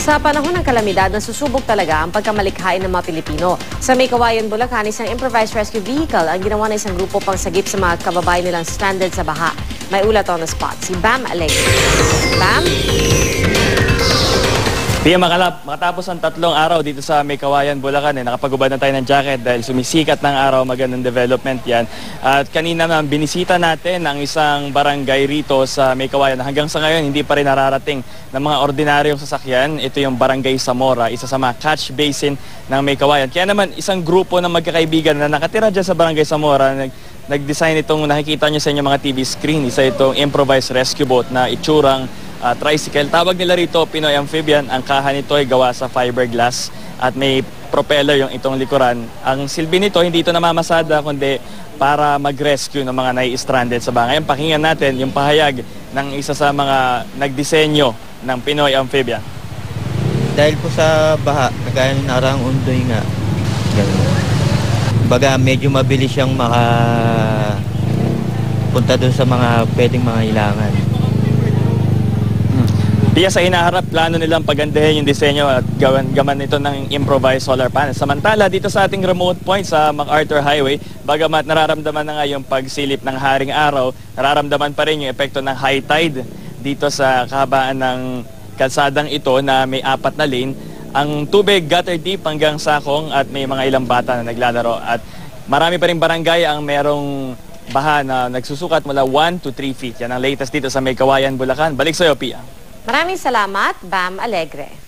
Sa panahon ng kalamidad, nasusubok talaga ang pagkamalikhain ng mga Pilipino. Sa May Kawayan, Bulacan, isang improvised rescue vehicle ang ginawa ng isang grupo pang sagip sa mga kababayan nilang stranded sa baha. May ulat on the spot, si Bam Alegre. Bam? Pia, makatapos ang 3 araw dito sa May Kawayan, Bulacan, nakapagubad na tayo ng jacket dahil sumisikat ng araw, magandang development yan. At kanina naman, binisita natin ang isang barangay rito sa May Kawayan. Hanggang sa ngayon, hindi pa rin nararating ng mga ordinaryong sasakyan. Ito yung Barangay Zamora, isa sa mga catch basin ng May Kawayan. Kaya naman, isang grupo ng magkakaibigan na nakatira dyan sa Barangay Zamora, nag-design itong nakikita nyo sa inyo mga TV screen. Isa itong improvised rescue boat na itsurang tricycle. Tawag nila rito Pinoy Amphibian. Ang kaha nito ay gawa sa fiberglass at may propeller yung itong likuran. Ang silbi nito, hindi ito namamasada kundi para mag-rescue ng mga nai-stranded sa baha. Ngayon, pakinggan natin yung pahayag ng isa sa mga nagdisenyo ng Pinoy Amphibian. Dahil po sa baha, kagaya ng narang undoy nga, baga medyo mabilis siyang makapunta doon sa mga pwedeng mga ilangan. Diya sa inaharap, plano nilang pagandahin yung disenyo at gaman ito ng improvised solar panel. Samantala, dito sa ating remote point sa MacArthur Highway, bagamat nararamdaman na nga yung pagsilip ng haring araw, nararamdaman pa rin yung epekto ng high tide dito sa kahabaan ng kalsadang ito na may 4 na lane. Ang tubig gutter deep hanggang sakong at may mga ilang bata na naglalaro. At marami pa rin barangay ang merong baha na nagsusukat mula 1 to 3 feet. Yan ang latest dito sa May Kawayan, Bulacan. Balik sa'yo, Pia. Maraming salamat, Bam Alegre.